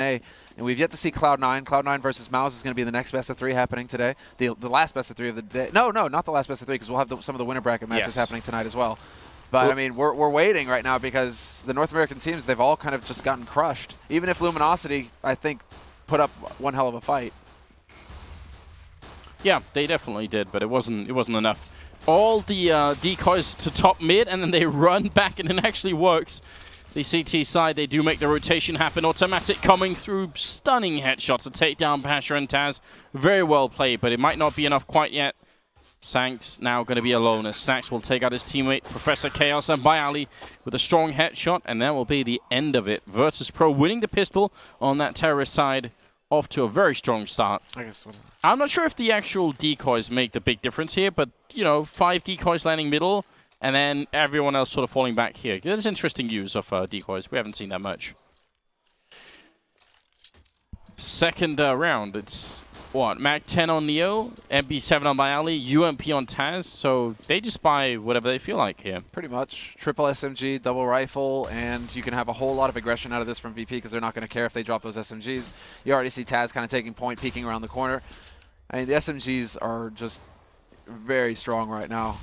And we've yet to see Cloud9. Cloud9 versus Mouse is going to be the next best of 3 happening today. The last best of 3 of the day. No, not the last best of 3, because we'll have some of the winner bracket matches happening tonight as well. But, I mean, we're waiting right now because the North American teams, they've all kind of just gotten crushed. Even if Luminosity, I think, put up one hell of a fight. Yeah, they definitely did, but it wasn't enough. All the decoys to top mid, and then they run back, and it actually works. The CT side, they do make the rotation happen. Automatic coming through, stunning headshots to take down Pasha and Taz. Very well played, but it might not be enough quite yet. Sank's now going to be alone as Snacks will take out his teammate, Professor Chaos, and Bayali with a strong headshot, and that will be the end of it. Virtus.pro winning the pistol on that terrorist side, off to a very strong start. I'm not sure if the actual decoys make the big difference here, but, you know, 5 decoys landing middle, and then everyone else sort of falling back here. There's interesting use of decoys. We haven't seen that much. Second round, it's what? Mag 10 on Neo, MP7 on Bayali, UMP on Taz, so they just buy whatever they feel like here. Pretty much. Triple SMG, double rifle, and you can have a whole lot of aggression out of this from VP because they're not going to care if they drop those SMGs. You already see Taz kind of taking point, peeking around the corner. I mean, the SMGs are just very strong right now.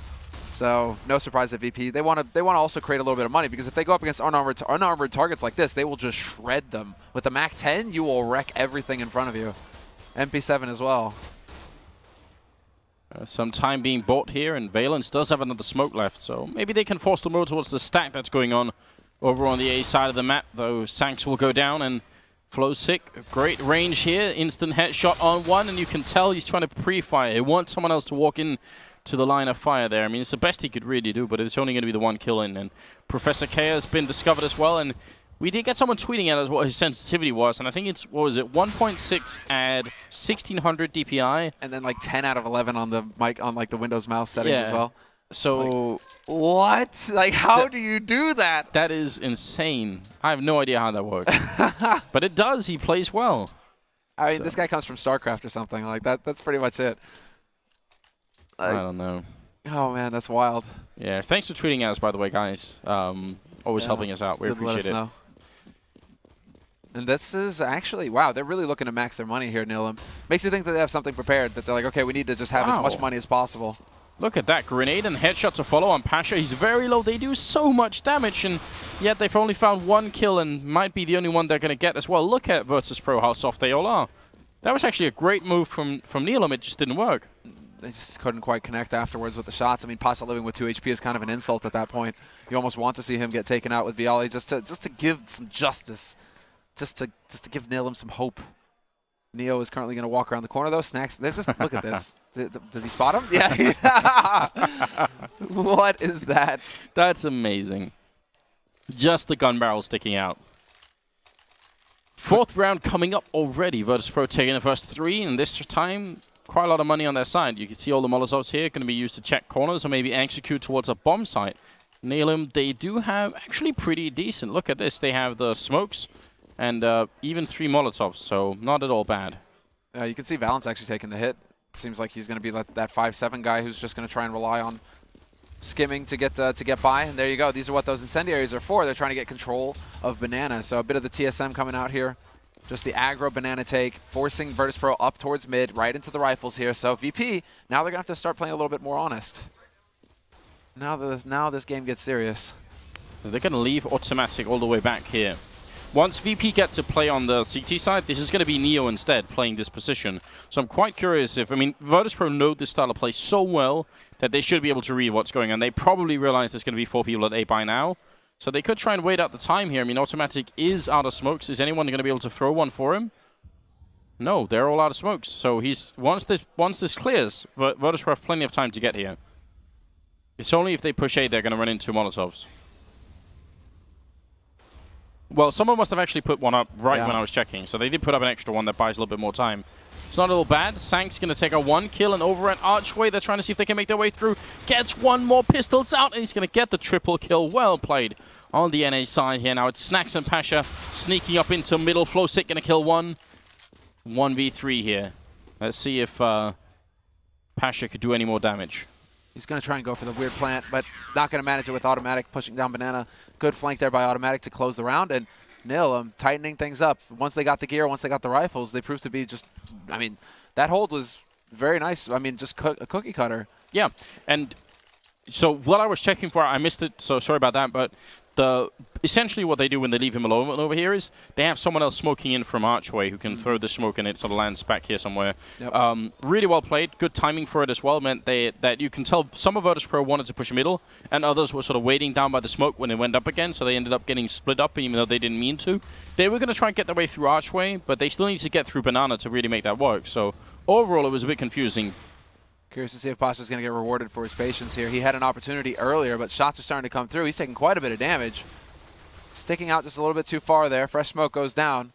So no surprise at VP. They want to also create a little bit of money, because if they go up against unarmored targets like this, they will just shred them. With the Mac 10, you will wreck everything in front of you. MP7 as well. Some time being bought here, and Valence does have another smoke left, so maybe they can force the move towards the stack that's going on over on the A side of the map, though Sanks will go down, and Flowsick, great range here, instant headshot on one, and you can tell he's trying to pre-fire. He wants someone else to walk in to the line of fire there. I mean, it's the best he could really do, but it's only going to be the one kill in, and Professor K has been discovered as well, and we did get someone tweeting at us what his sensitivity was, and I think it's, what was it, 1.6 at 1600 DPI. And then like 10 out of 11 on the mic, on like the Windows mouse settings as well. So, like, what? Like, how do you do that? That is insane. I have no idea how that works. But it does. He plays well. I mean, this guy comes from StarCraft or something. Like, that's pretty much it. Like, I don't know. Oh, man, that's wild. Yeah, thanks for tweeting at us, by the way, guys. Always helping us out. We appreciate it. Know. And this is actually, wow, they're really looking to max their money here, Nihilum. Makes you think that they have something prepared, that they're like, okay, we need to just have as much money as possible. Look at that. Grenade and headshot to follow on Pasha. He's very low. They do so much damage, and yet they've only found one kill and might be the only one they're going to get as well. Look at Virtus.pro, how soft they all are. That was actually a great move from Nihilum. It just didn't work. They just couldn't quite connect afterwards with the shots. I mean, Pasha living with 2 HP is kind of an insult at that point. You almost want to see him get taken out with Viali just to give some justice. Just to give Nihilum some hope. Neo is currently going to walk around the corner, though. Snacks, they're just, look at this. Does he spot him? Yeah. What is that? That's amazing. Just the gun barrel sticking out. Fourth round coming up already. Virtus.pro taking the first 3, and this time, quite a lot of money on their side. You can see all the Molotovs here going to be used to check corners or maybe execute towards a bomb site. Nihilum, they do have actually pretty decent. Look at this. They have the smokes and even 3 Molotovs, so not at all bad. You can see Valence actually taking the hit. Seems like he's going to be like that 5-7 guy who's just going to try and rely on skimming to get by. And there you go. These are what those incendiaries are for. They're trying to get control of Banana. So a bit of the TSM coming out here. Just the aggro Banana take, forcing Virtus.pro up towards mid, right into the rifles here. So VP, now they're going to have to start playing a little bit more honest. Now this game gets serious. They're going to leave automatic all the way back here. Once VP get to play on the CT side, this is going to be Neo instead playing this position. So I'm quite curious if, I mean, Virtus.pro know this style of play so well that they should be able to read what's going on. They probably realize there's going to be 4 people at A by now. So they could try and wait out the time here. I mean, automatic is out of smokes. Is anyone going to be able to throw one for him? No, they're all out of smokes. So he's once this clears, Virtus.pro have plenty of time to get here. It's only if they push A they're going to run into Molotovs. Well, someone must have actually put one up when I was checking. So they did put up an extra one that buys a little bit more time. It's not at all bad. Sank's going to take a 1 kill, and over an archway, they're trying to see if they can make their way through. Gets 1 more pistols out, and he's going to get the triple kill. Well played on the NA side here. Now it's Snacks and Pasha sneaking up into middle. Flowsick going to kill 1. 1v3 here. Let's see if Pasha could do any more damage. He's going to try and go for the weird plant, but not going to manage it with automatic, pushing down Banana. Good flank there by automatic to close the round, and Nihilum tightening things up. Once they got the gear, once they got the rifles, they proved to be just, I mean, that hold was very nice. I mean, just a cookie cutter. Yeah, and so what I was checking for, I missed it, so sorry about that, but essentially what they do when they leave him alone over here is they have someone else smoking in from Archway who can throw the smoke and it sort of lands back here somewhere. Yep. Really well played. Good timing for it as well. Meant that you can tell some of Virtus.pro wanted to push middle and others were sort of waiting down by the smoke when it went up again, so they ended up getting split up even though they didn't mean to. They were going to try and get their way through Archway, but they still need to get through Banana to really make that work. So overall it was a bit confusing. Curious to see if Pasha's going to get rewarded for his patience here. He had an opportunity earlier, but shots are starting to come through. He's taking quite a bit of damage. Sticking out just a little bit too far there. Fresh smoke goes down.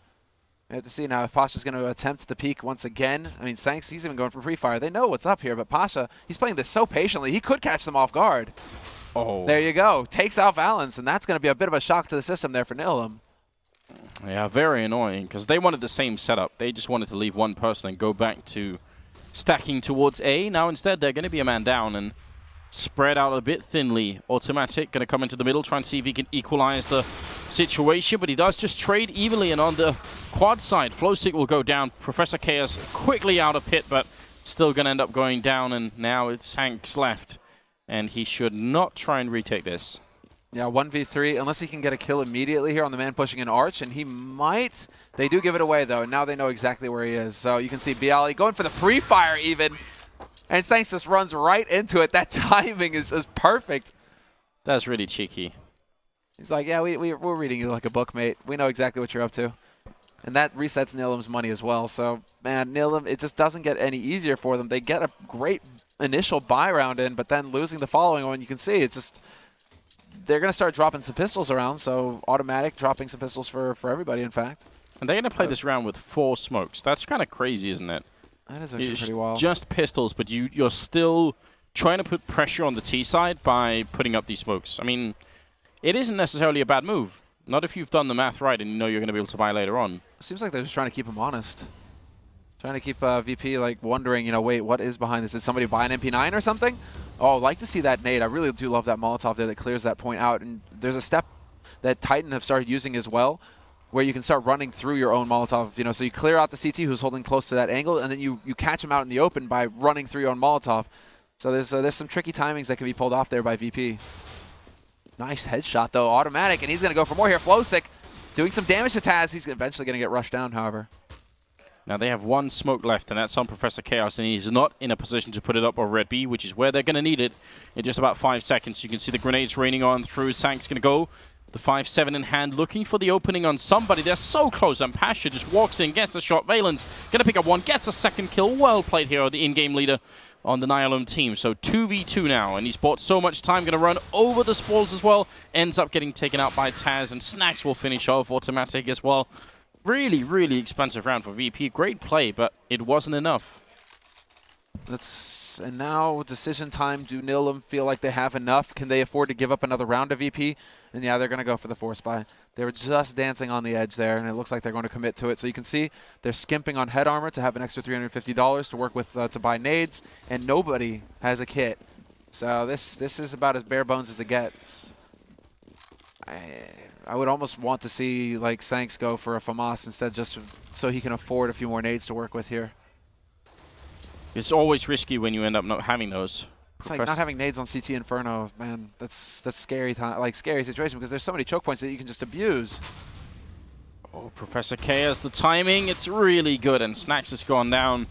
We have to see now if Pasha's going to attempt the peek once again. I mean, Sanks, he's even going for pre-fire. They know what's up here, but Pasha, he's playing this so patiently. He could catch them off guard. Oh. There you go. Takes out Valence, and that's going to be a bit of a shock to the system there for Nihilum. Yeah, very annoying, because they wanted the same setup. They just wanted to leave one person and go back to stacking towards A. Now instead they're going to be a man down and spread out a bit thinly. Automatic going to come into the middle, trying to see if he can equalize the situation, but he does just trade evenly, and on the quad side, Flowstick will go down. Professor Chaos quickly out of pit, but still going to end up going down, and now it's Sanks left, and he should not try and retake this. Yeah, 1v3, unless he can get a kill immediately here on the man pushing an arch, and he might. They do give it away, though, and now they know exactly where he is. So you can see Bialy going for the pre-fire even, and Sanks just runs right into it. That timing is perfect. That's really cheeky. He's like, yeah, we're reading you like a book, mate. We know exactly what you're up to. And that resets Nihilum's money as well. So, man, Nihilum, it just doesn't get any easier for them. They get a great initial buy round in, but then losing the following one, you can see it's just... They're going to start dropping some pistols around, so automatic dropping some pistols for everybody, in fact. And they're going to play this round with 4 smokes. That's kind of crazy, isn't it? That is actually pretty wild. Just pistols, but you're still trying to put pressure on the T side by putting up these smokes. I mean, it isn't necessarily a bad move. Not if you've done the math right and you know you're going to be able to buy later on. It seems like they're just trying to keep him honest. Trying to keep VP like wondering, you know, wait, what is behind this? Did somebody buy an MP9 or something? Oh, I'd like to see that nade. I really do love that Molotov there that clears that point out. And there's a step that Titan have started using as well, where you can start running through your own Molotov. You know, so you clear out the CT who's holding close to that angle, and then you catch him out in the open by running through your own Molotov. So there's some tricky timings that can be pulled off there by VP. Nice headshot, though. Automatic, and he's going to go for more here. Flowstick doing some damage to Taz. He's eventually going to get rushed down, however. Now they have 1 smoke left, and that's on Professor Chaos, and he's not in a position to put it up on Red B, which is where they're going to need it in just about 5 seconds. You can see the grenades raining on through. Sank's going to go. The 5-7 in hand, looking for the opening on somebody. They're so close, and Pasha just walks in, gets the shot. Valence going to pick up 1, gets a second kill. Well played here, the in-game leader on the Nihilum team. So 2v2 now, and he's bought so much time, going to run over the spalls as well. Ends up getting taken out by Taz, and Snacks will finish off. Automatic as well. Really, really expensive round for VP. Great play, but it wasn't enough. And now decision time. Do Nihilum feel like they have enough? Can they afford to give up another round of VP? And yeah, they're going to go for the force buy. They were just dancing on the edge there, and it looks like they're going to commit to it. So you can see they're skimping on head armor to have an extra $350 to work with to buy nades, and nobody has a kit. So this is about as bare bones as it gets. I would almost want to see like Sanks go for a FAMAS instead, just so he can afford a few more nades to work with here. It's always risky when you end up not having those. It's like not having nades on CT Inferno, man. That's scary, scary situation because there's so many choke points that you can just abuse. Oh, Professor Chaos, the timing, it's really good, and Snacks has gone down.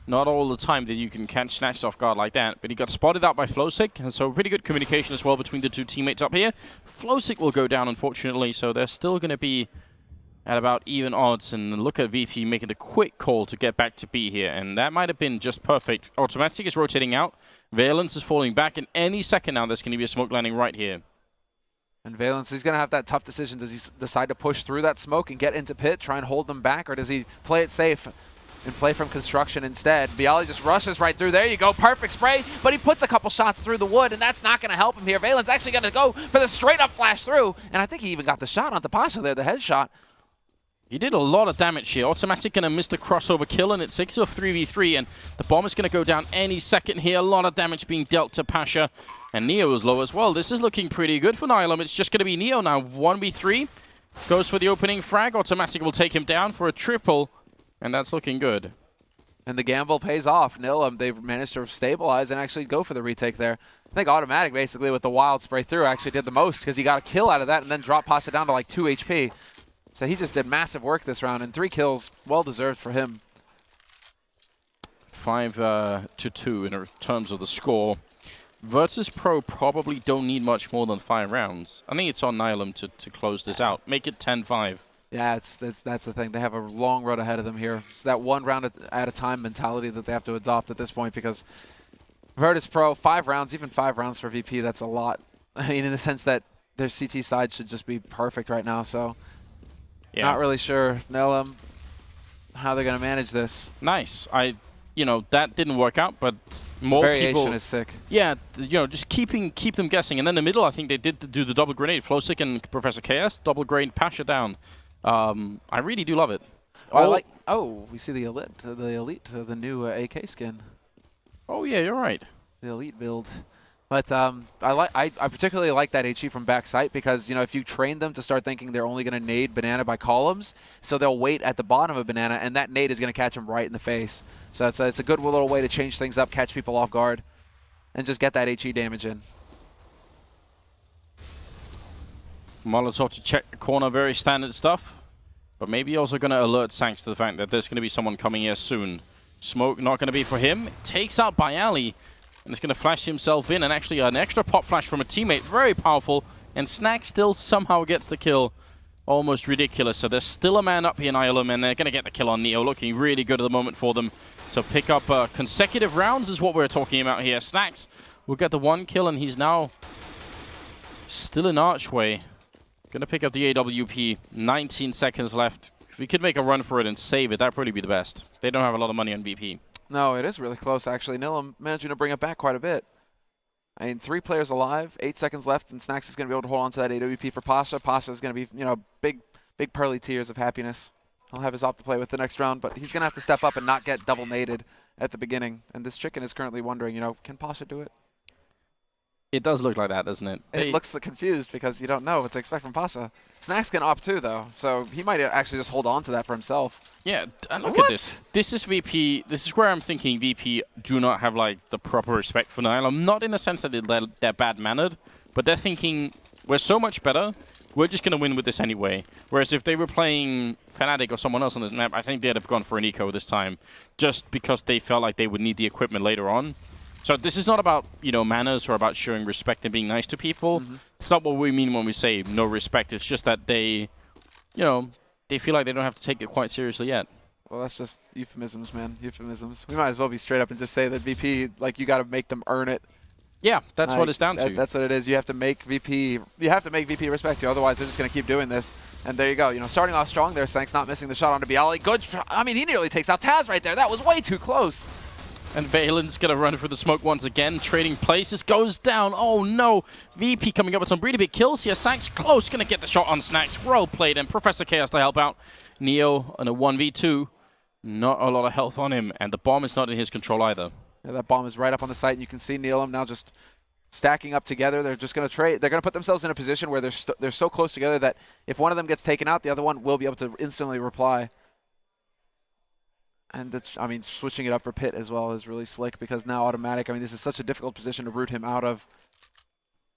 Not all the time that you can catch Snacks off guard like that, but he got spotted out by Flowstick, and so pretty good communication as well between the 2 teammates up here. Flowstick will go down, unfortunately, so they're still going to be at about even odds, and look at VP making the quick call to get back to B here, and that might have been just perfect. Automatic is rotating out, Valence is falling back, and any second now there's going to be a smoke landing right here. And Valence, he's going to have that tough decision. Does he decide to push through that smoke and get into pit, try and hold them back, or does he play it safe and play from construction instead? Bialy just rushes right through. There you go. Perfect spray. But he puts a couple shots through the wood, and that's not going to help him here. Valence actually going to go for the straight-up flash through. And I think he even got the shot onto Pasha there, the headshot. He did a lot of damage here. Automatic going to miss the crossover kill, and it's 6 or 3v3, and the bomb is going to go down any second here. A lot of damage being dealt to Pasha, and Neo is low as well. This is looking pretty good for Nihilum. It's just going to be Neo now, 1v3. Goes for the opening frag. Automatic will take him down for a triple, and that's looking good. And the gamble pays off. Nihilum, they've managed to stabilize and actually go for the retake there. I think Automatic, basically, with the wild spray through, actually did the most because he got a kill out of that and then dropped Pasha down to like 2 HP. So he just did massive work this round, and 3 kills, well-deserved for him. 5-2 in terms of the score. Virtus.pro probably don't need much more than 5 rounds. I think it's on Nihilum to close this out. Make it 10-5. Yeah, that's the thing. They have a long road ahead of them here. It's that one round at a time mentality that they have to adopt at this point, because Virtus.pro, 5 rounds, even 5 rounds for VP, that's a lot. I mean, in the sense that their CT side should just be perfect right now, so yeah. Not really sure, Nihilum, how they're going to manage this. Nice. That didn't work out, but more variation people is sick. Yeah, just keep them guessing. And then in the middle, I think they did do the double grenade. Flowsick and Professor KS, double grenade, Pasha down. I really do love it. We see the elite, the new AK skin. Oh yeah, you're right. The elite build. But I particularly like that HE from backside because, if you train them to start thinking they're only going to nade banana by columns, so they'll wait at the bottom of banana, and that nade is going to catch them right in the face. So it's a good little way to change things up, catch people off guard, and just get that HE damage in. Molotov to check the corner, very standard stuff. But maybe also going to alert Sanks to the fact that there's going to be someone coming here soon. Smoke not going to be for him. Takes out Bayali. And it's going to flash himself in, and actually an extra pop flash from a teammate. Very powerful. And Snack still somehow gets the kill. Almost ridiculous. So there's still a man up here in Nihilum, and they're going to get the kill on Neo. Looking really good at the moment for them to pick up consecutive rounds is what we're talking about here. Snacks will get the 1 kill, and he's now still in Archway. Going to pick up the AWP. 19 seconds left. If we could make a run for it and save it, that'd probably be the best. They don't have a lot of money on VP. No, it is really close, actually. Nihilum managing to bring it back quite a bit. I mean, 3 players alive, 8 seconds left, and Snacks is going to be able to hold on to that AWP for Pasha. Pasha is going to be, big pearly tears of happiness. He'll have his op to play with the next round, but he's going to have to step up and not get double naded at the beginning. And this chicken is currently wondering, can Pasha do it? It does look like that, doesn't it? It looks confused because you don't know what to expect from Pasha. Snacks can opt too, though, so he might actually just hold on to that for himself. Yeah, and look at this. This is VP. This is where I'm thinking VP do not have, the proper respect for Nihilum. Not in the sense that they're bad-mannered, but they're thinking, we're so much better, we're just going to win with this anyway. Whereas if they were playing Fnatic or someone else on this map, I think they'd have gone for an eco this time, just because they felt like they would need the equipment later on. So this is not about, manners or about showing respect and being nice to people. Mm-hmm. It's not what we mean when we say no respect. It's just that they, they feel like they don't have to take it quite seriously yet. Well, that's just euphemisms, man. Euphemisms. We might as well be straight up and just say that VP, you got to make them earn it. Yeah, that's what it's down to. That's what it is. You have to make VP respect you. Otherwise, they're just going to keep doing this. And there you go. Starting off strong there, Sanks not missing the shot onto Bialy. Good. He nearly takes out Taz right there. That was way too close. And Valen's going to run for the smoke once again. Trading places. Goes down. Oh, no. VP coming up with some really big kills here. Sanks close. Going to get the shot on Snacks. Well played. And Professor Chaos to help out. Neo on a 1v2. Not a lot of health on him. And the bomb is not in his control either. Yeah, that bomb is right up on the site. And you can see Nihilum now just stacking up together. They're just going to trade. They're going to put themselves in a position where they're so close together that if one of them gets taken out, the other one will be able to instantly reply. And switching it up for Pit as well is really slick because now Automatic. This is such a difficult position to root him out of.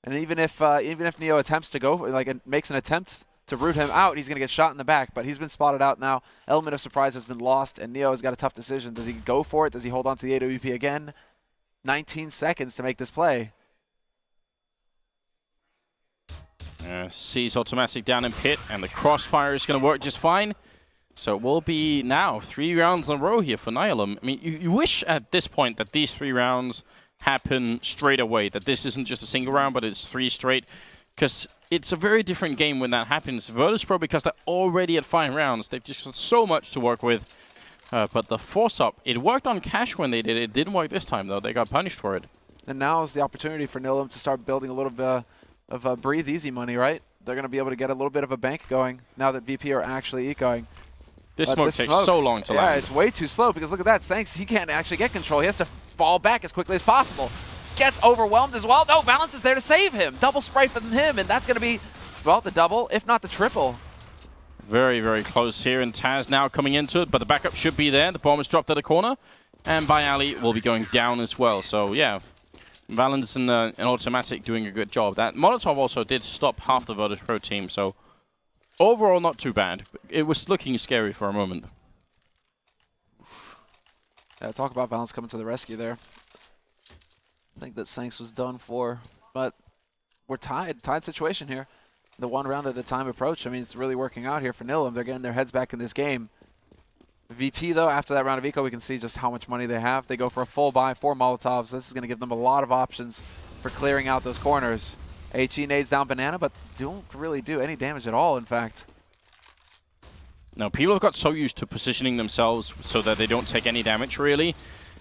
And even if Neo attempts to go, and makes an attempt to root him out, he's gonna get shot in the back. But he's been spotted out now. Element of surprise has been lost, and Neo has got a tough decision. Does he go for it? Does he hold on to the AWP again? 19 seconds to make this play. Sees Automatic down in Pit, and the crossfire is gonna work just fine. So it will be now 3 rounds in a row here for Nihilum. You wish at this point that these 3 rounds happen straight away, that this isn't just a single round, but it's 3 straight, because it's a very different game when that happens. Virtus.pro, because they're already at 5 rounds, they've just got so much to work with. But the force-up, it worked on Cash when they did it. It didn't work this time, though. They got punished for it. And now is the opportunity for Nihilum to start building a little bit of breathe easy money, right? They're going to be able to get a little bit of a bank going now that VP are actually ecoing. This smoke takes so long to land. Yeah, it's way too slow because look at that. Sanks, he can't actually get control. He has to fall back as quickly as possible. Gets overwhelmed as well. No, Balance is there to save him. Double spray from him, and that's going to be, well, the double, if not the triple. Very, very close here, and Taz now coming into it, but the backup should be there. The bomb is dropped at the corner, and BO3 will be going down as well. So, yeah, Valens and Automatic doing a good job. That Molotov also did stop half the Virtus.pro team, so overall not too bad. It was looking scary for a moment. Yeah, talk about Valens coming to the rescue there. I think that Sanks was done for, but we're tied situation here. The one round at a time approach. I mean, it's really working out here for Nihilum. They're getting their heads back in this game. VP, though, after that round of eco, we can see just how much money they have. They go for a full buy, 4 Molotovs. This is going to give them a lot of options for clearing out those corners. HE nades down Banana, but don't really do any damage at all, in fact. Now, people have got so used to positioning themselves so that they don't take any damage, really.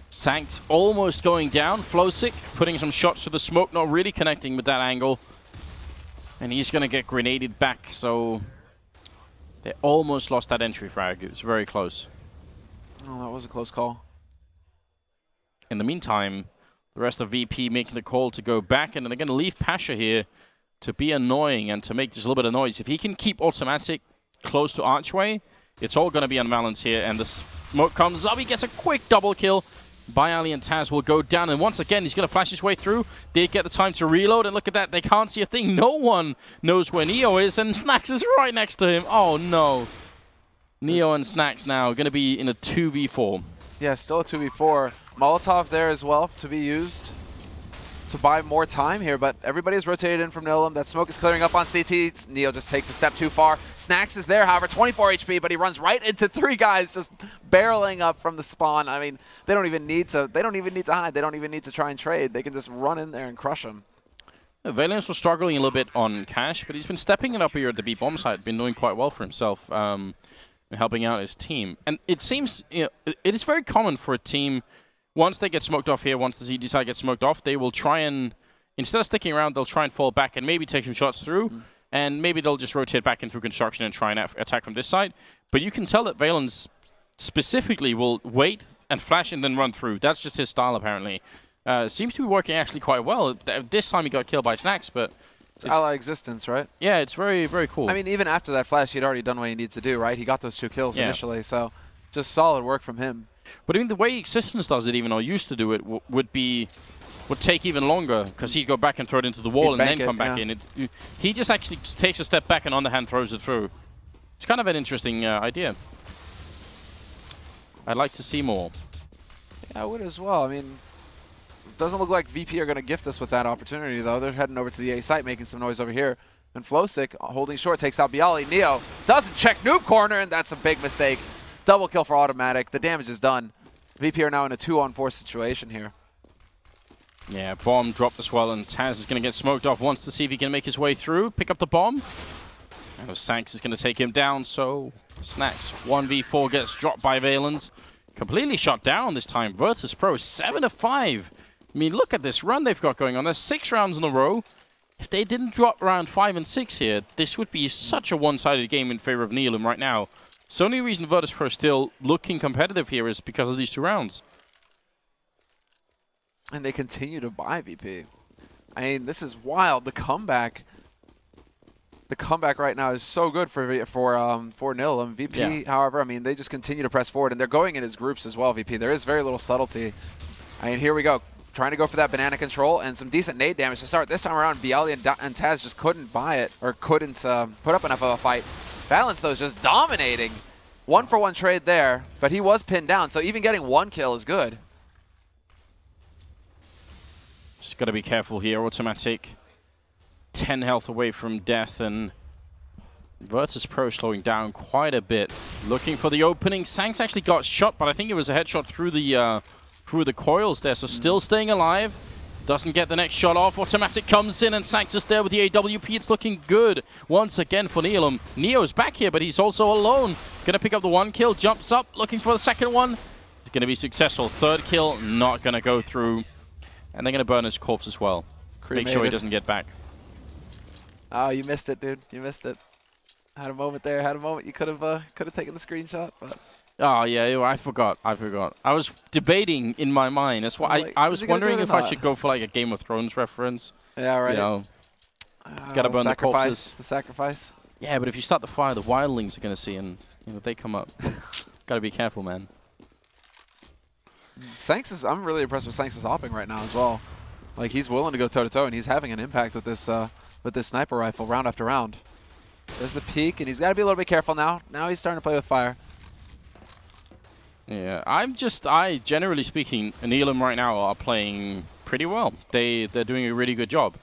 Sankt almost going down. Flowsick putting some shots to the smoke, not really connecting with that angle. And he's going to get grenaded back, so they almost lost that entry frag. It was very close. Oh, that was a close call. In the meantime, the rest of VP making the call to go back, and they're going to leave Pasha here to be annoying and to make just a little bit of noise. If he can keep Automatic close to Archway, it's all going to be unbalanced here, and the smoke comes up. He gets a quick double kill. BO3 and Taz will go down, and once again, he's going to flash his way through. They get the time to reload, and look at that. They can't see a thing. No one knows where Neo is, and Snacks is right next to him. Oh, no. Neo and Snacks now going to be in a 2v4. Yeah, still a 2v4. Molotov there as well to be used to buy more time here, but everybody's rotated in from Nihilum. That smoke is clearing up on CT. Neo just takes a step too far. Snacks is there, however, 24 HP, but he runs right into 3 guys just barreling up from the spawn. I mean, they don't even need to hide. They don't even need to try and trade. They can just run in there and crush them. Valens was struggling a little bit on cash, but he's been stepping it up here at the B bomb site, been doing quite well for himself, helping out his team. And it seems, it is very common for a team, once they get smoked off here, once the ZD side gets smoked off, they will try and, instead of sticking around, they'll try and fall back and maybe take some shots through, and maybe they'll just rotate back in through construction and try and attack from this side. But you can tell that Valens specifically will wait and flash and then run through. That's just his style, apparently. Seems to be working actually quite well. This time he got killed by Snacks, but it's ally existence, right? Yeah, it's very, very cool. I mean, even after that flash, he'd already done what he needed to do, right? He got those 2 kills initially, so just solid work from him. But I mean, the way Existence does it, even or used to do it, would take even longer, because he'd go back and throw it into the wall and then come back in. He just actually takes a step back and underhand throws it through. It's kind of an interesting idea. I'd like to see more. Yeah, I would as well. I mean, it doesn't look like VP are going to gift us with that opportunity, though. They're heading over to the A site, making some noise over here. And Flowsick, holding short, takes out BO3. Neo doesn't check noob corner, and that's a big mistake. Double kill for Automatic. The damage is done. VP are now in a 2-on-4 situation here. Yeah, bomb dropped as well, and Taz is going to get smoked off. Wants to see if he can make his way through, pick up the bomb. And Sanks is going to take him down, so Snacks 1v4 gets dropped by Valens. Completely shot down this time. Virtus.pro 7-5. I mean, look at this run they've got going on. There's 6 rounds in a row. If they didn't drop round 5 and 6 here, this would be such a one-sided game in favor of Nihilum right now. So the only reason Virtus.pro is still looking competitive here is because of these 2 rounds. And they continue to buy VP. I mean, this is wild. The comeback right now is so good for Nihilum. VP, however, I mean, they just continue to press forward, and they're going in as groups as well, VP. There is very little subtlety. I mean, here we go. Trying to go for that banana control and some decent nade damage to start. This time around, BO3 and Taz just couldn't buy it, or couldn't put up enough of a fight. Valens, though, is just dominating. 1-for-1 trade there, but he was pinned down, so even getting 1 kill is good. Just got to be careful here. Automatic 10 health away from death, and Virtus.pro slowing down quite a bit. Looking for the opening. Sanks actually got shot, but I think it was a headshot through the coils there, so still staying alive. Doesn't get the next shot off. Automatic comes in, and Sanks is there with the AWP. It's looking good once again for Nihilum. Neo's back here, but he's also alone. Going to pick up the 1 kill, jumps up, looking for the second one. It's going to be successful. 3rd kill, not going to go through. And they're going to burn his corpse as well. Cremated. Make sure he doesn't get back. Oh, you missed it, dude. You missed it. Had a moment there. Had a moment. You could have taken the screenshot, but. Oh, yeah, I forgot. I was debating in my mind. That's why I was wondering if I should go for like a Game of Thrones reference. Yeah, right. You know, gotta burn the corpses. The sacrifice. Yeah, but if you start the fire, the wildlings are going to see, and they come up. Got to be careful, man. I'm really impressed with Sanks' hopping right now as well. Like, he's willing to go toe-to-toe, and he's having an impact with this sniper rifle round after round. There's the peek, and he's got to be a little bit careful now. Now he's starting to play with fire. Yeah, generally speaking, Nihilum right now are playing pretty well. They're doing a really good job.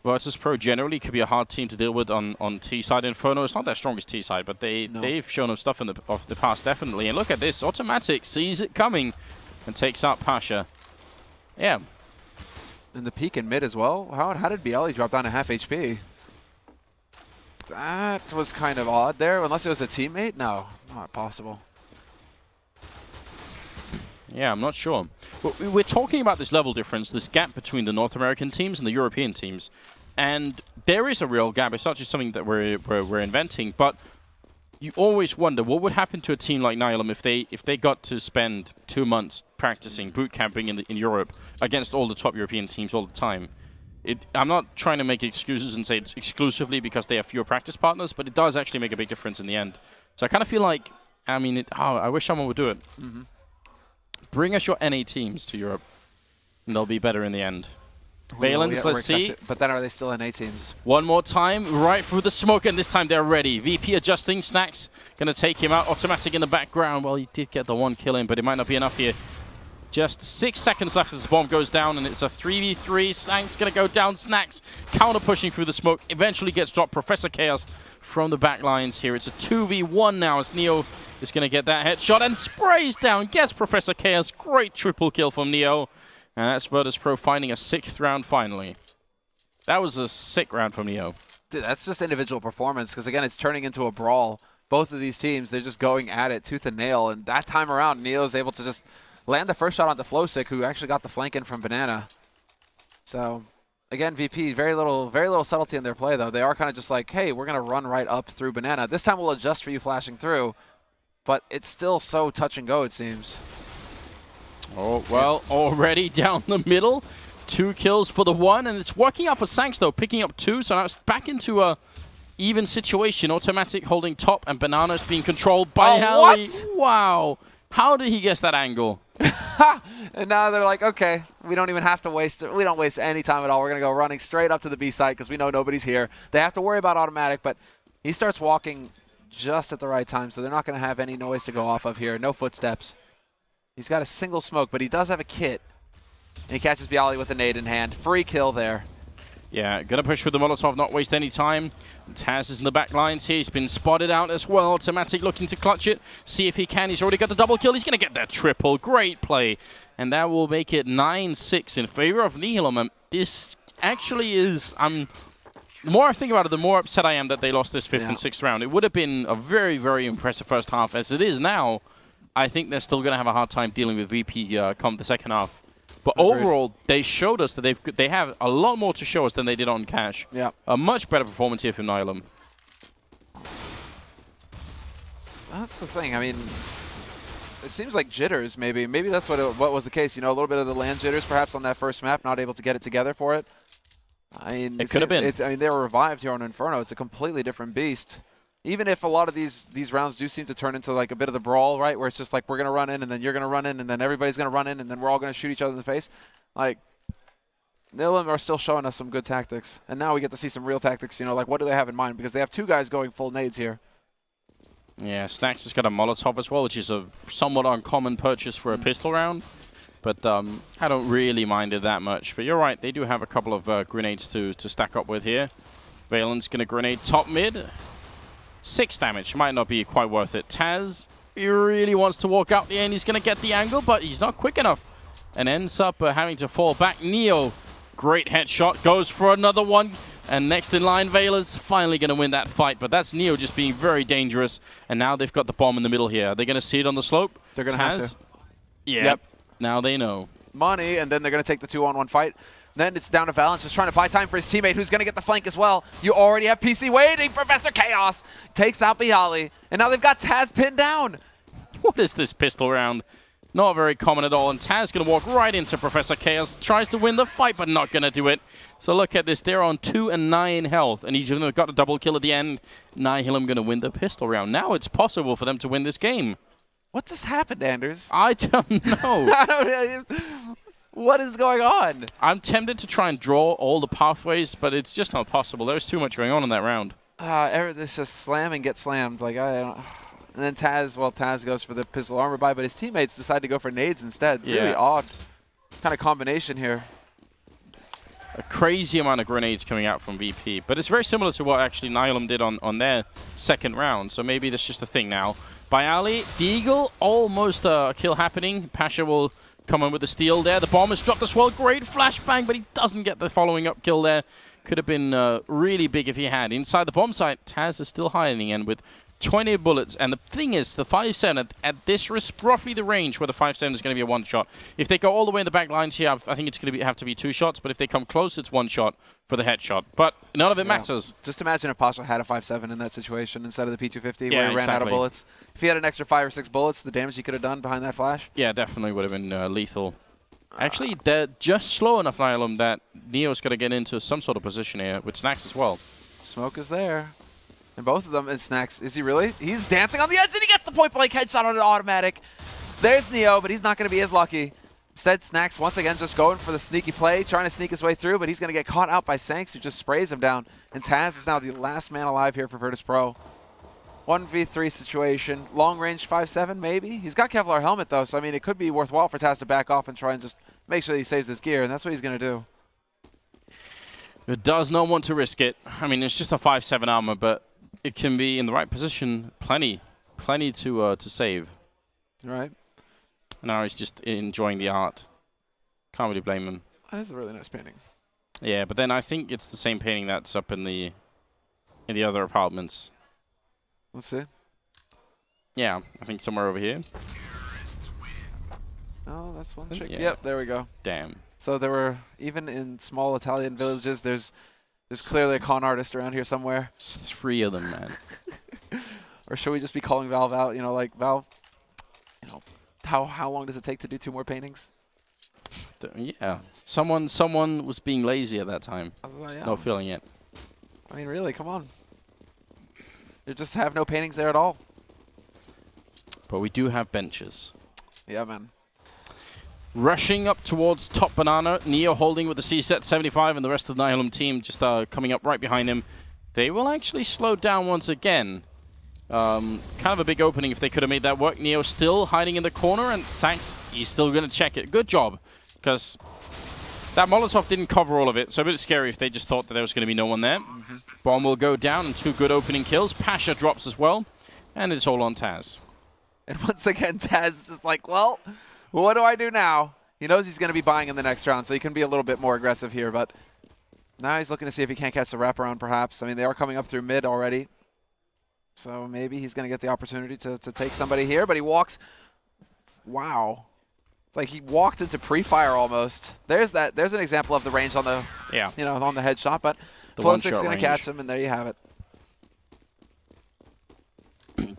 Virtus.pro generally could be a hard team to deal with on T-side. Inferno, it's not their strongest T-side, but they've shown them stuff of the past, definitely. And look at this, Automatic sees it coming and takes out Pasha. Yeah. And the peek in mid as well. How did BO3 drop down to half HP? That was kind of odd there, unless it was a teammate? No, not possible. Yeah, I'm not sure. We're talking about this level difference, this gap between the North American teams and the European teams. And there is a real gap. It's not just something that we're inventing, but you always wonder what would happen to a team like Nihilum if they got to spend 2 months practicing, boot camping in Europe against all the top European teams all the time. I'm not trying to make excuses and say it's exclusively because they have fewer practice partners, but it does actually make a big difference in the end. So I kind of feel like, I wish someone would do it. Mm-hmm. Bring us your NA teams to Europe, and they'll be better in the end. Valence, let's see. But then are they still NA teams? One more time, right through the smoke, and this time they're ready. VP adjusting, Snacks going to take him out. Automatic in the background. Well, he did get the one kill in, but it might not be enough here. Just 6 seconds left as the bomb goes down, and it's a 3v3. Sank's going to go down. Snacks counter pushing through the smoke. Eventually gets dropped. Professor Chaos from the back lines here. It's a 2v1 now as Neo is going to get that headshot and sprays down. Gets Professor Chaos. Great triple kill from Neo. And that's Virtus.pro finding a 6th round finally. That was a sick round from Neo. Dude, that's just individual performance because, again, it's turning into a brawl. Both of these teams, they're just going at it tooth and nail. And that time around, Neo's able to just land the first shot onto Flowsick, who actually got the flank in from Banana. So, again, VP, very little subtlety in their play, though. They are kind of just like, hey, we're going to run right up through Banana. This time we'll adjust for you flashing through. But it's still so touch and go, it seems. Oh, well, already down the middle. 2 kills for the 1, and it's working out for Sanks, though, picking up 2. So now it's back into a even situation. Automatic holding top, and Banana's being controlled by Hallie. What? Wow. How did he guess that angle? And now they're like, okay, we don't even have to waste it. We don't waste any time at all. We're going to go running straight up to the B site because we know nobody's here. They have to worry about Automatic, but he starts walking just at the right time, so they're not going to have any noise to go off of here. No footsteps. He's got a single smoke, but he does have a kit. And he catches BO3 with a nade in hand. Free kill there. Yeah, gonna push with the Molotov, not waste any time. Taz is in the back lines here. He's been spotted out as well. Automatic looking to clutch it. See if he can. He's already got the double kill. He's gonna get that triple. Great play. And that will make it 9-6 in favor of Nihilum. This actually is... the more I think about it, the more upset I am that they lost this 5th and 6th round. It would have been a very, very impressive first half. As it is now, I think they're still going to have a hard time dealing with VP come the second half. But overall, they showed us that they have a lot more to show us than they did on Cash. Yeah. A much better performance here from Nihilum. That's the thing. I mean, it seems like jitters, maybe. Maybe that's what was the case. You know, a little bit of the land jitters perhaps on that first map, not able to get it together for it. I mean, it could have been. I mean, they were revived here on Inferno. It's a completely different beast. Even if a lot of these rounds do seem to turn into like a bit of the brawl, right, where it's just like we're going to run in and then you're going to run in and then everybody's going to run in and then we're all going to shoot each other in the face. Like, Nihilum are still showing us some good tactics. And now we get to see some real tactics, you know, like what do they have in mind? Because they have 2 guys going full nades here. Yeah, Snacks has got a Molotov as well, which is a somewhat uncommon purchase for a pistol round. But I don't really mind it that much. But you're right, they do have a couple of grenades to stack up with here. Valen's going to grenade top mid. 6 damage. Might not be quite worth it. Taz, he really wants to walk out the end. He's going to get the angle, but he's not quick enough. And ends up having to fall back. Neo, great headshot. Goes for another one. And next in line, Vela's finally going to win that fight. But that's Neo just being very dangerous. And now they've got the bomb in the middle here. Are they going to see it on the slope? They're going to have to. Yeah. Yep. Now they know. Money, and then they're going to take the 2-on-1 fight. Then it's down to Valence, just trying to buy time for his teammate, who's going to get the flank as well. You already have PC waiting. Professor Chaos takes out BO3, and now they've got Taz pinned down. What is this pistol round? Not very common at all, and Taz going to walk right into Professor Chaos. Tries to win the fight, but not going to do it. So look at this. They're on 2 and 9 health, and each of them have got a double kill at the end. Nihilum going to win the pistol round. Now it's possible for them to win this game. What just happened, Anders? I don't know. I don't know. What is going on? I'm tempted to try and draw all the pathways, but it's just not possible. There's too much going on in that round. This just slam and get slammed. Like, I don't. And then Taz goes for the pistol armor buy, but his teammates decide to go for nades instead. Yeah. Really odd kind of combination here. A crazy amount of grenades coming out from VP, but it's very similar to what actually Nihilum did on their second round, so maybe that's just a thing now. By Ali, Deagle, almost a kill happening. Pasha will come in with the steal there. The bomb is dropped as well. Great flashbang, but he doesn't get the following up kill there. Could have been really big if he had. Inside the bomb site, Taz is still hiding in with 20 bullets, and the thing is, the 5.7 at this roughly the range where the 5.7 is going to be a one-shot. If they go all the way in the back lines here, I think it's going to have to be 2 shots, but if they come close, it's 1 shot for the headshot. But none of it matters. Just imagine if Pasha had a 5.7 in that situation instead of the P250 Yeah, where he ran out of exactly. bullets. If he had an extra 5 or 6 bullets, the damage he could have done behind that flash. Yeah, definitely would have been lethal. Actually, they're just slow enough, Nihilum, that Neo's going to get into some sort of position here with Snacks as well. Smoke is there. And both of them, and Snacks, is he really? He's dancing on the edge, and he gets the point-blank headshot on an automatic. There's Neo, but he's not going to be as lucky. Instead, Snacks once again just going for the sneaky play, trying to sneak his way through, but he's going to get caught out by Sanks, who just sprays him down. And Taz is now the last man alive here for Virtus.pro. 1v3 situation. Long-range 5.7, maybe? He's got Kevlar helmet, though, so, I mean, it could be worthwhile for Taz to back off and try and just make sure he saves his gear, and that's what he's going to do. It does not want to risk it. I mean, it's just a 5.7 armor, but it can be in the right position. Plenty to save. Right. Now he's just enjoying the art. Can't really blame him. That is a really nice painting. Yeah, but then I think it's the same painting that's up in the other apartments. Let's see. Yeah, I think somewhere over here. Oh, that's one trick. Yeah. Yep, there we go. Damn. So there were, even in small Italian villages, there's clearly a con artist around here somewhere. It's 3 of them, man. Or should we just be calling Valve out? You know, like, Valve, you know, how long does it take to do 2 more paintings? Yeah. Someone was being lazy at that time. Yeah. Not feeling it. I mean, really, come on. You just have no paintings there at all. But we do have benches. Yeah, man. Rushing up towards top banana. Neo holding with the C-set 75 and the rest of the Nihilum team just coming up right behind him. They will actually slow down once again. Kind of a big opening if they could have made that work. Neo still hiding in the corner, and Sanks, he's still going to check it. Good job, because that Molotov didn't cover all of it, so a bit scary if they just thought that there was going to be no one there. Bomb will go down, and 2 good opening kills. Pasha drops as well, and it's all on Taz. And once again, Taz is just like, well, what do I do now? He knows he's going to be buying in the next round, so he can be a little bit more aggressive here, but now he's looking to see if he can't catch the wraparound, perhaps. I mean, they are coming up through mid already, so maybe he's going to get the opportunity to take somebody here, but he walks. Wow. It's like he walked into pre-fire almost. There's an example of the range on the, you know, on the headshot, but Flow 6 is going to catch him, and there you have it.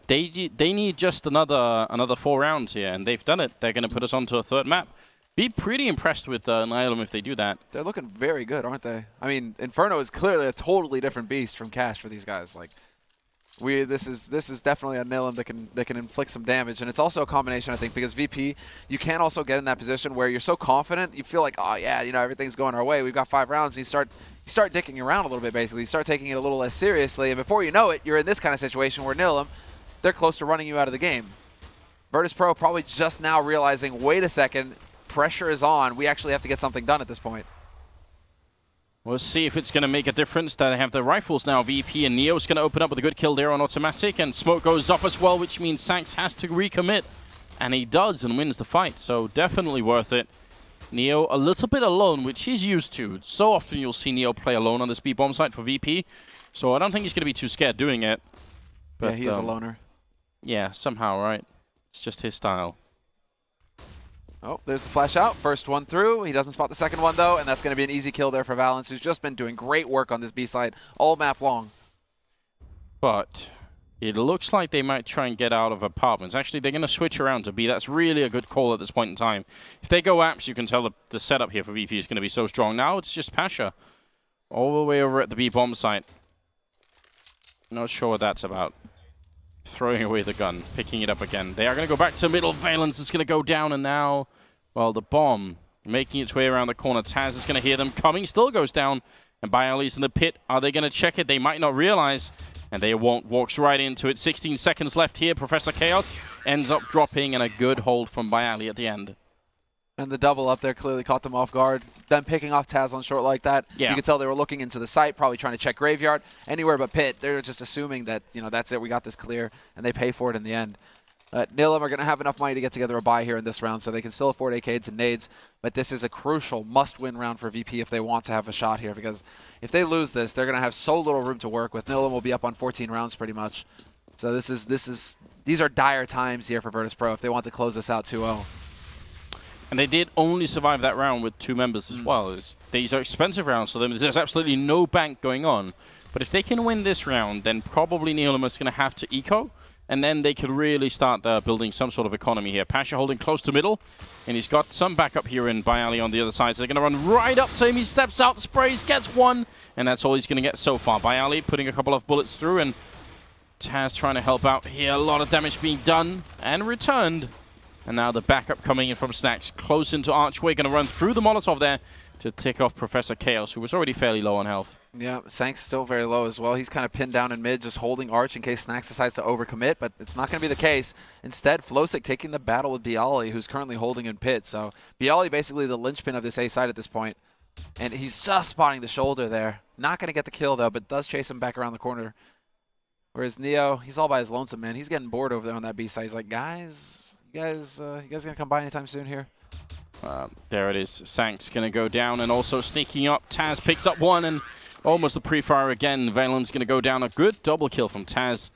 They need just another 4 rounds here, and they've done it. They're going to put us onto a 3rd map. Be pretty impressed with Nihilum if they do that. They're looking very good, aren't they? I mean, Inferno is clearly a totally different beast from Cash for these guys. Like, this is definitely a Nihilum that can inflict some damage, and it's also a combination, I think, because VP, you can also get in that position where you're so confident, you feel like, oh yeah, you know, everything's going our way. We've got 5 rounds, and you start dicking around a little bit. Basically, you start taking it a little less seriously, and before you know it, you're in this kind of situation where Nihilum, they're close to running you out of the game. Virtus.pro probably just now realizing, wait a second, pressure is on. We actually have to get something done at this point. We'll see if it's going to make a difference. They have the rifles now. VP and Neo's going to open up with a good kill there on automatic, and smoke goes up as well, which means Sanks has to recommit. And he does and wins the fight, so definitely worth it. Neo a little bit alone, which he's used to. So often you'll see Neo play alone on this B-bomb site for VP, so I don't think he's going to be too scared doing it. But, yeah, he's a loner. Yeah, somehow, right? It's just his style. Oh, there's the flash out. First one through. He doesn't spot the second one, though, and that's going to be an easy kill there for Valence, who's just been doing great work on this B side all map long. But It looks like they might try and get out of apartments. Actually, they're going to switch around to B. That's really a good call at this point in time. If they go apps, you can tell the setup here for VP is going to be so strong. Now it's just Pasha all the way over at the B bomb site. Not sure what that's about. Throwing away the gun, picking it up again. They are going to go back to middle. Valence is going to go down, and now, well, the bomb making its way around the corner. Taz is going to hear them coming, still goes down, and Bialy's in the pit. Are they going to check it? They might not realize. And they won't. Walks right into it. 16 seconds left here. Professor Chaos ends up dropping, and a good hold from Bialy at the end. And the double up there clearly caught them off guard. Them picking off Taz on short like that. Yeah. You could tell they were looking into the site, probably trying to check Graveyard. Anywhere but pit. They're just assuming that, you know, that's it. We got this clear. And they pay for it in the end. Nihilum are going to have enough money to get together a buy here in this round, so they can still afford arcades and nades. But this is a crucial must-win round for VP if they want to have a shot here, because if they lose this, they're going to have so little room to work with. Nihilum will be up on 14 rounds pretty much. So these are dire times here for Virtus.pro if they want to close this out 2-0. And they did only survive that round with 2 members as well. These are expensive rounds, so there's absolutely no bank going on. But if they can win this round, then probably Nihilum is going to have to eco. And then they could really start building some sort of economy here. Pasha holding close to middle. And he's got some backup here in Bialy on the other side. So they're going to run right up to him. He steps out, sprays, gets one. And that's all he's going to get so far. Bialy putting a couple of bullets through. And Taz trying to help out here. A lot of damage being done and returned. And now the backup coming in from Snacks. Close into Archway. Going to run through the Molotov there to tick off Professor Chaos, who was already fairly low on health. Yeah, Sank's still very low as well. He's kind of pinned down in mid, just holding Arch in case Snacks decides to overcommit, but it's not going to be the case. Instead, Flowsick taking the battle with Bialy, who's currently holding in pit. So Bialy basically the linchpin of this A side at this point. And he's just spotting the shoulder there. Not going to get the kill, though, but does chase him back around the corner. Whereas Neo, he's all by his lonesome, man. He's getting bored over there on that B side. He's like, guys, you guys going to come by anytime soon here? There it is. Sank's going to go down and also sneaking up. Taz picks up one and almost a pre-fire again. Valen's going to go down. A good double kill from Taz.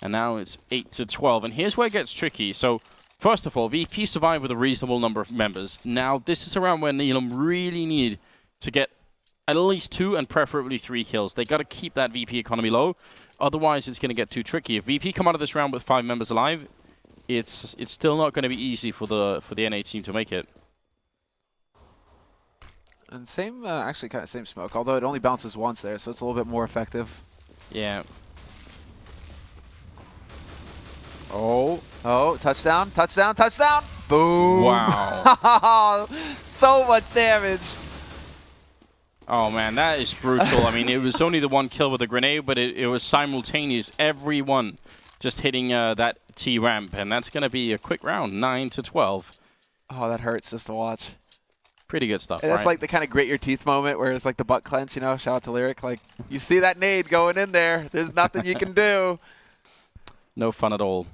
And now it's 8-12. And here's where it gets tricky. So, first of all, VP survived with a reasonable number of members. Now, this is around where Nihilum really need to get at least 2 and preferably 3 kills. They got to keep that VP economy low. Otherwise, it's going to get too tricky. If VP come out of this round with 5 members alive, it's still not going to be easy for the NA team to make it. And same, actually kind of same smoke, although it only bounces once there, so it's a little bit more effective. Yeah. Oh, touchdown, touchdown, touchdown! Boom! Wow. So much damage. Oh, man, that is brutal. I mean, it was only the 1 kill with a grenade, but it was simultaneous. Everyone just hitting that T-ramp, and that's going to be a quick round, 9-12. Oh, that hurts just to watch. Pretty good stuff, and that's like the kind of grit your teeth moment where it's like the butt clench, you know, shout out to Lyric. Like, you see that nade going in there. There's nothing you can do. No fun at all.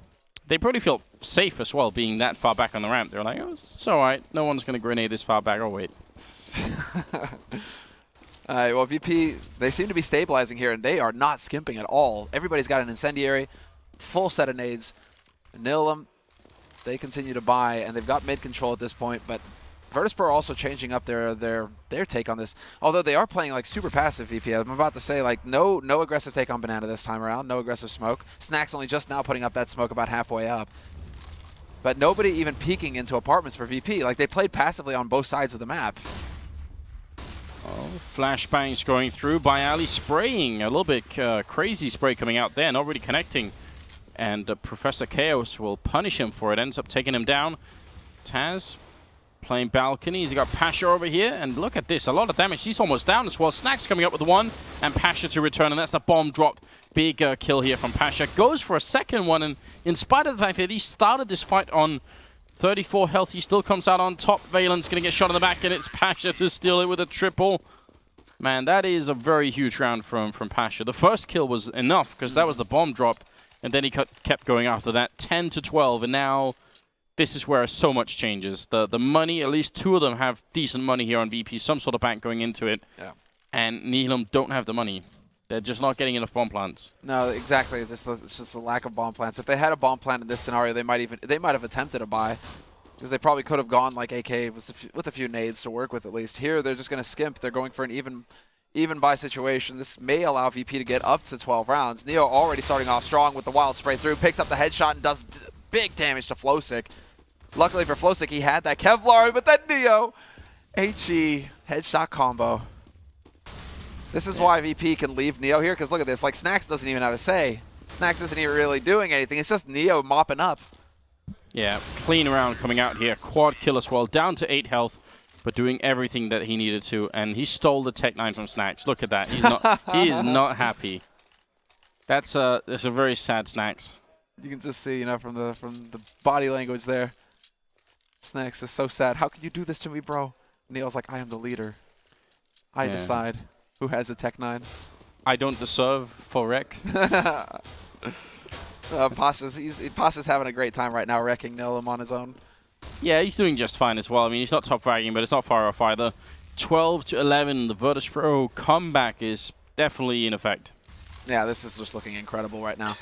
They probably feel safe as well, being that far back on the ramp. They're like, oh, it's all right. No one's going to grenade this far back. Oh, wait. All right, well, VP, they seem to be stabilizing here, and they are not skimping at all. Everybody's got an incendiary, full set of nades. Nihilum, they continue to buy, and they've got mid control at this point, but Virtus.pro are also changing up their take on this. Although they are playing like super passive VP. I'm about to say like no aggressive take on Banana this time around. No aggressive smoke. Snacks only just now putting up that smoke about halfway up. But nobody even peeking into apartments for VP. Like they played passively on both sides of the map. Oh, flashbangs going through. Bialy spraying. A little bit crazy spray coming out there. Not really connecting. And Professor Chaos will punish him for it. Ends up taking him down. Taz playing balcony. He's got Pasha over here, and look at this. A lot of damage. He's almost down as well. Snacks coming up with 1, and Pasha to return, and that's the bomb dropped. Big kill here from Pasha. Goes for a second one, and in spite of the fact that he started this fight on 34 health, he still comes out on top. Valen's going to get shot in the back, and it's Pasha to steal it with a triple. Man, that is a very huge round from Pasha. The first kill was enough, because that was the bomb dropped, and then he kept going after that. 10-12, and now this is where so much changes. The money, at least 2 of them have decent money here on VP, some sort of bank going into it. Yeah. And Nihilum don't have the money. They're just not getting enough bomb plants. No, exactly. It's just a lack of bomb plants. If they had a bomb plant in this scenario, they might have attempted a buy, because they probably could have gone like AK with a few nades to work with at least. Here, they're just going to skimp. They're going for an even by situation. This may allow VP to get up to 12 rounds. Neo already starting off strong with the wild spray through, picks up the headshot and does big damage to Flowsick. Luckily for Flowsick, he had that Kevlar, but then Neo, HE, headshot combo. This is why VP can leave Neo here, because look at this, like Snax doesn't even have a say. Snax isn't even really doing anything, it's just Neo mopping up. Yeah, clean round coming out here. Quad kill as well, down to 8 health, but doing everything that he needed to, and he stole the Tech 9 from Snax. Look at that, he is not happy. That's a very sad Snax. You can just see, you know, from the body language there. Snax is so sad. How could you do this to me, bro? Neo's like, I am the leader. I decide who has a Tech 9. I don't deserve for wreck. Pasha's having a great time right now, wrecking Nihilum on his own. Yeah, he's doing just fine as well. I mean, he's not top fragging, but it's not far off either. 12-11, the Virtus.pro comeback is definitely in effect. Yeah, this is just looking incredible right now.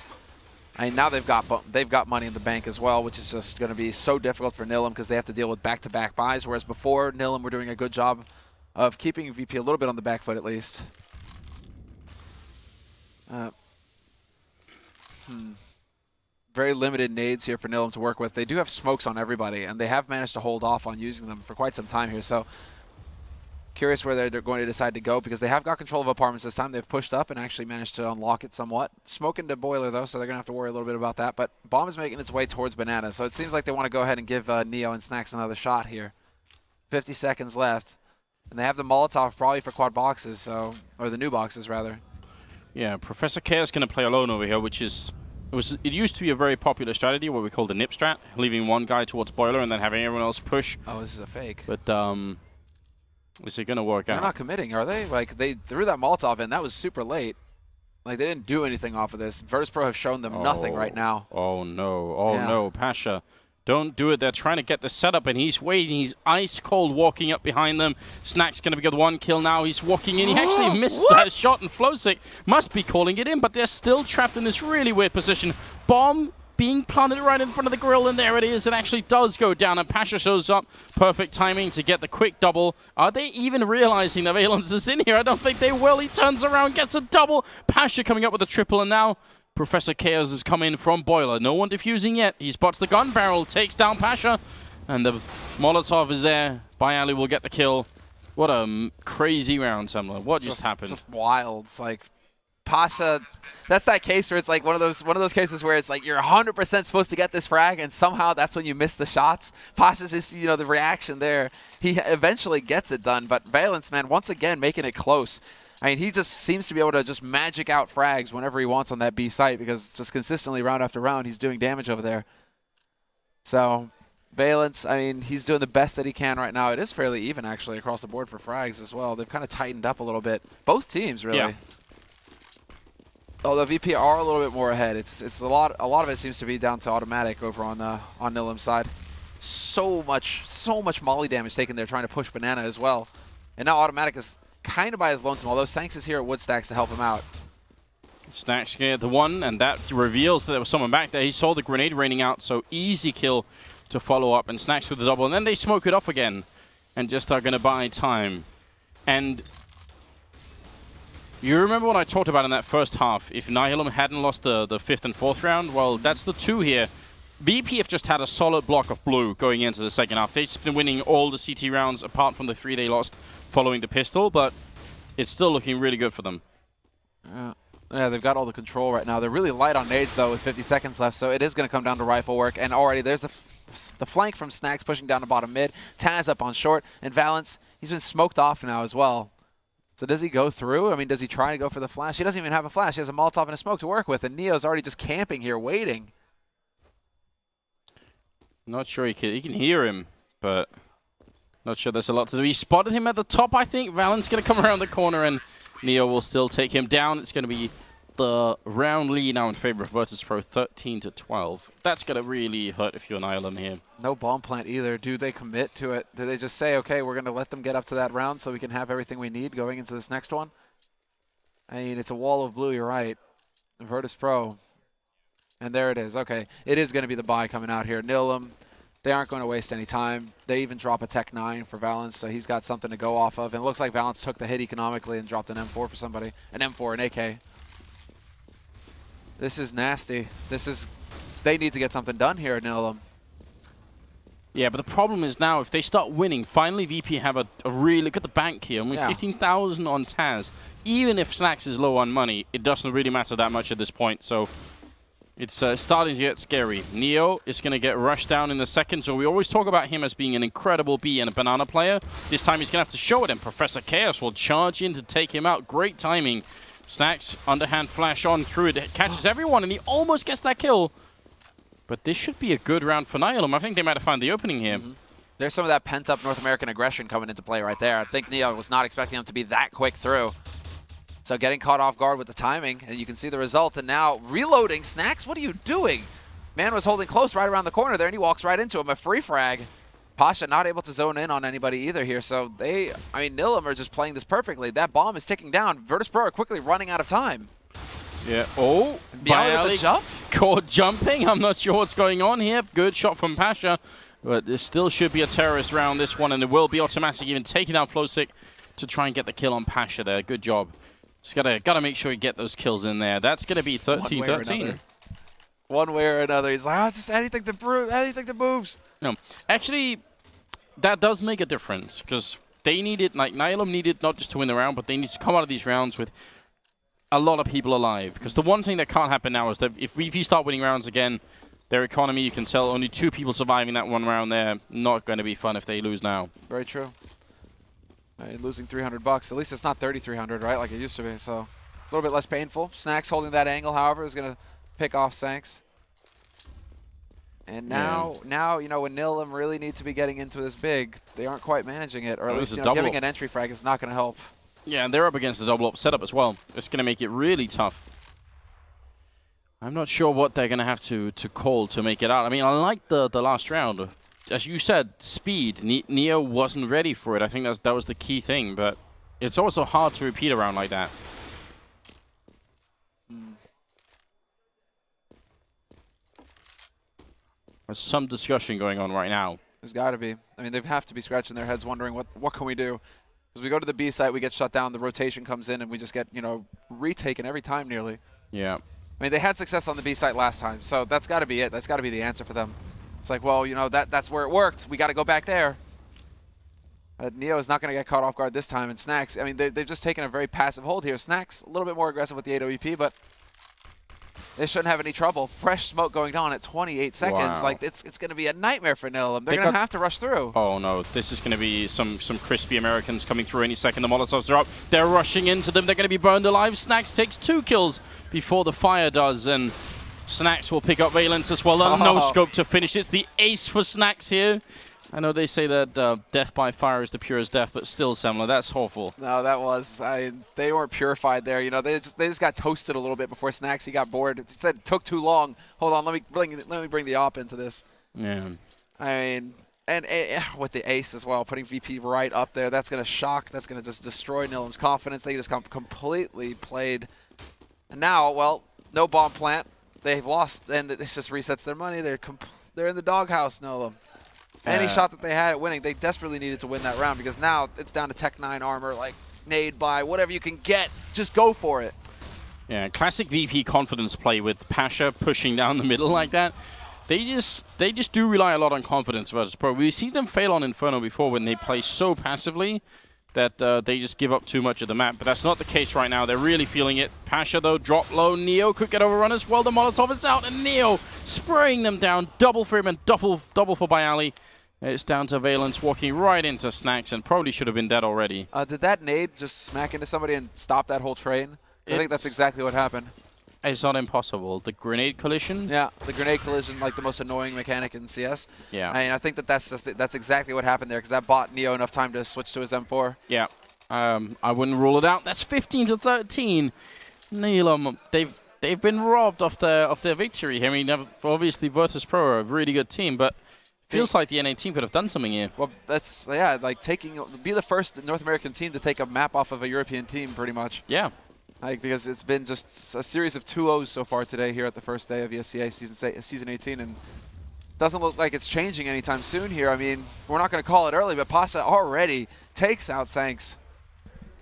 I mean, now they've got money in the bank as well, which is just going to be so difficult for Nihilum because they have to deal with back-to-back buys, whereas before, Nihilum were doing a good job of keeping VP a little bit on the back foot at least. Very limited nades here for Nihilum to work with. They do have smokes on everybody, and they have managed to hold off on using them for quite some time here, so curious where they're going to decide to go because they have got control of apartments this time. They've pushed up and actually managed to unlock it somewhat. Smoke into Boiler, though, so they're going to have to worry a little bit about that. But Bomb is making its way towards Banana, so it seems like they want to go ahead and give Neo and Snax another shot here. 50 seconds left. And they have the Molotov probably for quad boxes, so or the new boxes, rather. Yeah, Professor K is going to play alone over here, which is... It used to be a very popular strategy, what we call the nip strat, leaving one guy towards Boiler and then having everyone else push. Oh, this is a fake. But, is it going to work out? They're not committing, are they? Like, they threw that Molotov in. That was super late. Like, they didn't do anything off of this. Virtus.pro have shown them nothing right now. Oh, no. Oh, no. Pasha, don't do it. They're trying to get the setup, and he's waiting. He's ice-cold walking up behind them. Snack's going to get one kill now. He's walking in. He actually missed that shot, and Flowsick must be calling it in, but they're still trapped in this really weird position. Bomb being planted right in front of the grill, and there it is. It actually does go down, and Pasha shows up. Perfect timing to get the quick double. Are they even realizing that Valence is in here? I don't think they will. He turns around, gets a double. Pasha coming up with a triple, and now Professor Chaos has come in from Boiler. No one defusing yet. He spots the gun barrel, takes down Pasha, and the Molotov is there. Bayali will get the kill. What a crazy round, Semler. What just happened? Just wild. It's like Pasha, that's that case where it's like one of those cases where it's like you're 100% supposed to get this frag, and somehow that's when you miss the shots. Pasha's just, you know, the reaction there. He eventually gets it done, but Valence, man, once again making it close. I mean, he just seems to be able to just magic out frags whenever he wants on that B site because just consistently round after round he's doing damage over there. So Valence, I mean, he's doing the best that he can right now. It is fairly even actually across the board for frags as well. They've kind of tightened up a little bit. Both teams really. Yeah. Although VP are a little bit more ahead. It's a lot of it seems to be down to automatic over on Nihilum's side. So much molly damage taken there trying to push Banana as well. And now automatic is kind of by his lonesome, although Sanks is here at Woodstacks to help him out. Snacks get the one, and that reveals that there was someone back there. He saw the grenade raining out, so easy kill to follow up, and Snacks with the double, and then they smoke it off again, and just are going to buy time. And you remember what I talked about in that first half? If Nihilum hadn't lost the 5th and 4th round, well, that's the 2 here. VP have just had a solid block of blue going into the second half. They've just been winning all the CT rounds apart from the 3 they lost following the pistol, but it's still looking really good for them. Yeah, they've got all the control right now. They're really light on nades, though, with 50 seconds left, so it is going to come down to rifle work. And already there's the flank from Snacks pushing down to bottom mid. Taz up on short, and Valence, he's been smoked off now as well. So does he go through? I mean, does he try to go for the flash? He doesn't even have a flash. He has a Molotov and a smoke to work with, and Neo's already just camping here, waiting. Not sure he can hear him, but not sure there's a lot to do. He spotted him at the top, I think. Valent's going to come around the corner, and Neo will still take him down. It's going to be the round lead now in favor of Virtus.pro, 13-12. That's going to really hurt if you're Nihilum here. No bomb plant either. Do they commit to it? Do they just say, okay, we're going to let them get up to that round so we can have everything we need going into this next one? I mean, it's a wall of blue, you're right. Virtus.pro. And there it is. Okay, it is going to be the buy coming out here. Nihilum They aren't going to waste any time. They even drop a Tech 9 for Valence, so he's got something to go off of. And it looks like Valence took the hit economically and dropped an M4 for somebody. An M4, an AK. This is nasty. They need to get something done here at Nihilum. Yeah, but the problem is now, if they start winning, finally VP have a really... Look at the bank here. Only 15,000 on Taz. Even if Snacks is low on money, it doesn't really matter that much at this point. So it's starting to get scary. Neo is going to get rushed down in the second. So we always talk about him as being an incredible B and a banana player. This time he's going to have to show it, and Professor Chaos will charge in to take him out. Great timing. Snacks, underhand flash on through it. It catches everyone, and he almost gets that kill. But this should be a good round for Nihilum. I think they might have found the opening here. There's some of that pent-up North American aggression coming into play right there. I think Neo was not expecting him to be that quick through. So getting caught off guard with the timing, and you can see the result. And now reloading. Snacks, what are you doing? Man was holding close right around the corner there, and he walks right into him. A free frag. Pasha not able to zone in on anybody either here. So Nihilum are just playing this perfectly. That bomb is ticking down. Virtus.pro are quickly running out of time. Yeah. Oh, Bialy jump? Caught jumping. I'm not sure what's going on here. Good shot from Pasha. But there still should be a terrorist round this one, and there will be automatic even taking out Flowsick to try and get the kill on Pasha there. Good job. Just gotta make sure you get those kills in there. That's gonna be 13-13. One way or another. He's like, just anything that moves. No, actually, that does make a difference, because they needed, like Nihilum needed not just to win the round, but they need to come out of these rounds with a lot of people alive. Because the one thing that can't happen now is that if VP start winning rounds again, their economy, you can tell, only 2 people surviving that one round there. Not going to be fun if they lose now. Very true. Losing $300. At least it's not 3,300, right? Like it used to be. So a little bit less painful. Snacks holding that angle, however, is going to pick off Sanks. And now, when Nihilum really need to be getting into this big, they aren't quite managing it. Or at least giving an entry frag is not going to help. Yeah, and they're up against the double up setup as well. It's going to make it really tough. I'm not sure what they're going to have to call to make it out. I mean, I like the last round. As you said, speed. Neo wasn't ready for it. I think that was the key thing, but it's also hard to repeat a round like that. There's some discussion going on right now. There's got to be. I mean, they have to be scratching their heads wondering what can we do? Because we go to the B site, we get shut down, the rotation comes in, and we just get, retaken every time nearly. Yeah. I mean, they had success on the B site last time, so that's got to be it. That's got to be the answer for them. It's like, well, that's where it worked. We got to go back there. Neo is not going to get caught off guard this time, and Snacks, I mean, they've just taken a very passive hold here. Snacks, a little bit more aggressive with the AWP, but they shouldn't have any trouble. Fresh smoke going on at 28 seconds. Wow. Like, it's going to be a nightmare for Nihilum. They're going to have to rush through. Oh, no. This is going to be some crispy Americans coming through any second. The Molotovs are up. They're rushing into them. They're going to be burned alive. Snacks takes 2 kills before the fire does, and Snacks will pick up Valence as well. No scope to finish. It's the ace for Snacks here. I know they say that death by fire is the purest death, but still, Semler, that's awful. No, that was. They weren't purified there. They just got toasted a little bit before Snacks. He got bored. He said it took too long. Hold on, let me bring the op into this. Yeah. I mean, and with the ace as well, putting VP right up there, that's going to shock. That's going to just destroy Nihilum's confidence. They just completely played. And now, well, no bomb plant. They've lost, and this just resets their money. They're in the doghouse, Nihilum. Any shot that they had at winning, they desperately needed to win that round, because now it's down to Tech 9 armor, like nade by, whatever you can get, just go for it. Yeah, classic VP confidence play with Pasha pushing down the middle like that. They just do rely a lot on confidence versus Pro. We see them fail on Inferno before when they play so passively that they just give up too much of the map, but that's not the case right now. They're really feeling it. Pasha, though, drop low. Neo could get overrun as well. The Molotov is out, and Neo spraying them down. Double for him and double for Bialy. It's down to Valence walking right into Snacks, and probably should have been dead already. Did that nade just smack into somebody and stop that whole train? I think that's exactly what happened. It's not impossible. The grenade collision? Yeah, the grenade collision, like the most annoying mechanic in CS. Yeah. I mean, I think that's exactly what happened there, because that bought Neo enough time to switch to his M4. Yeah. I wouldn't rule it out. That's 15-13. Nihilum, they've been robbed of their victory. I mean, obviously Virtus.pro are a really good team, but feels like the NA team could have done something here. Well, that's, yeah, like be the first North American team to take a map off of a European team, pretty much. Yeah. Like, because it's been just a series of 2-0s so far today here at the first day of ESEA Season 18, and doesn't look like it's changing anytime soon here. I mean, we're not going to call it early, but Pasa already takes out Sanks.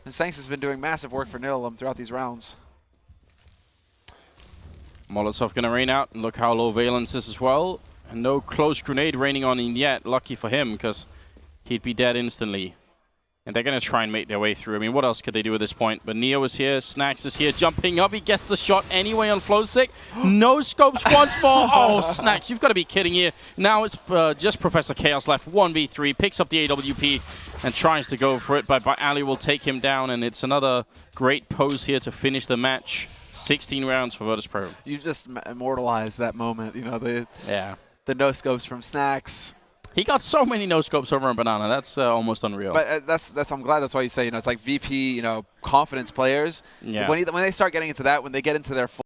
And Sanks has been doing massive work for Nihilum throughout these rounds. Molotov going to rain out, and look how low Valence is as well. And no close grenade raining on him yet. Lucky for him, because he'd be dead instantly. And they're going to try and make their way through. I mean, what else could they do at this point? But Neo is here, Snacks is here, jumping up. He gets the shot anyway on Flowsick. No scopes once more. Oh, Snacks, you've got to be kidding here. Now it's just Professor Chaos left, 1v3, picks up the AWP and tries to go for it. But Ali will take him down, and it's another great pose here to finish the match. 16 rounds for Virtus.pro. You just immortalized that moment, you know, the no scopes from Snacks. He got so many no scopes over on Banana. That's almost unreal. But I'm glad that's why you say, you know, it's like VP, you know, confidence players. Yeah. When they start getting into that, when they get into their full